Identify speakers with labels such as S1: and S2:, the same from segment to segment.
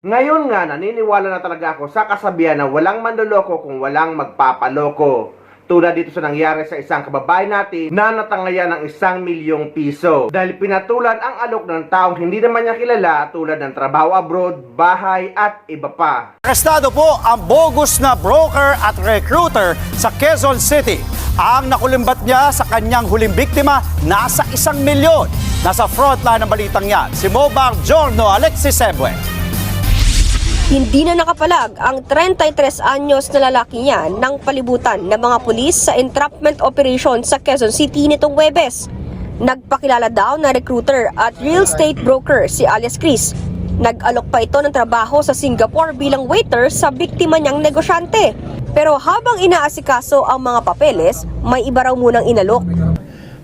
S1: Ngayon nga, naniniwala na talaga ako sa kasabihan na walang manloloko kung walang magpapaloko. Tulad dito sa nangyari sa isang kababayan natin na natangayan ng 1 milyong piso dahil pinatulan ang alok ng taong hindi naman niya kilala tulad ng trabaho abroad, bahay at iba pa.
S2: Arestado po ang bogus na broker at recruiter sa Quezon City. Ang nakulimbat niya sa kanyang huling biktima, nasa 1 milyon. Nasa frontline ng balitang yan, si Mobang Giorno Alexis Sebue.
S3: Hindi na nakapalag ang 33 anyos na lalaki niyan ng palibutan ng mga pulis sa entrapment operation sa Quezon City nitong Huwebes. Nagpakilala daw na recruiter at real estate broker si alias Chris. Nag-alok pa ito ng trabaho sa Singapore bilang waiter sa biktima niyang negosyante. Pero habang inaasikaso ang mga papeles, may iba raw munang inalok.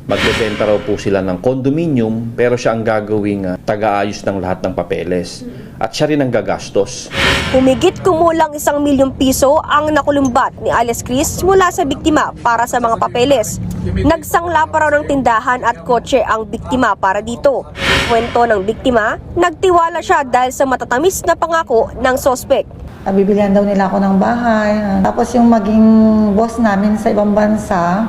S4: Magbebenta raw po sila ng condominium pero siya ang gagawing taga-ayos ng lahat ng papeles at siya rin ang gagastos.
S3: Humigit kumulang 1 milyong piso ang nakulumbat ni alias Chris mula sa biktima para sa mga papeles. Nagsangla pa raw ng tindahan at kotse ang biktima para dito. Kwento ng biktima, nagtiwala siya dahil sa matatamis na pangako ng sospek.
S5: Bibilihan daw nila ako ng bahay. Tapos yung maging boss namin sa ibang bansa,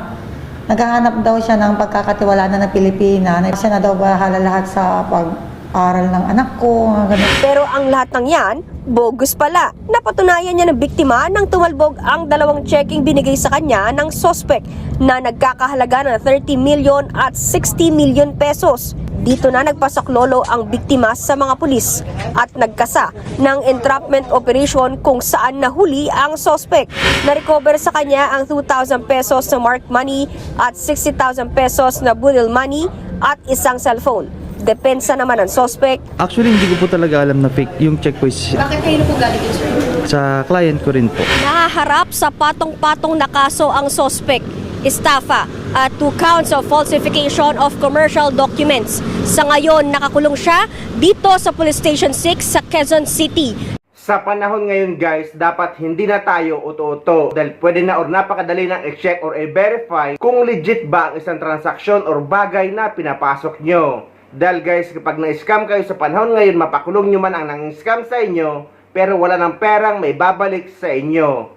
S5: naghahanap daw siya ng pagkakatiwalaan na Pilipina. Siya na daw bahala lahat sa pag-aral ng anak ko. Ganun.
S3: Pero ang lahat ng yan, bogus pala. Napatunayan niya ng biktima nang tumalbog ang 2 checking binigay sa kanya ng sospek na nagkakahalaga ng 30 million at 60 million pesos. Dito na nagpasaklolo ang biktima sa mga pulis at nagkasa ng entrapment operation kung saan nahuli ang sospek. Na-recover sa kanya ang 2,000 pesos na marked money at 60,000 pesos na budil money at isang cellphone. Depensa naman ang sospek.
S6: Actually, hindi ko po talaga alam na fake yung check po.
S3: Bakit kayo po galing yun, sir?
S6: Sa client ko rin po.
S3: Nahaharap sa patong-patong na kaso ang sospek. Estafa at 2 counts of falsification of commercial documents. Sa ngayon, nakakulong siya dito sa Police Station 6 sa Quezon City.
S1: Sa panahon ngayon guys, dapat hindi na tayo uto-uto dahil pwede na or napakadali nang i-check or i-verify kung legit ba ang isang transaksyon or bagay na pinapasok nyo. Dahil guys, kapag na-scam kayo sa panahon ngayon, mapakulong nyo man ang nang-scam sa inyo pero wala ng perang may babalik sa inyo.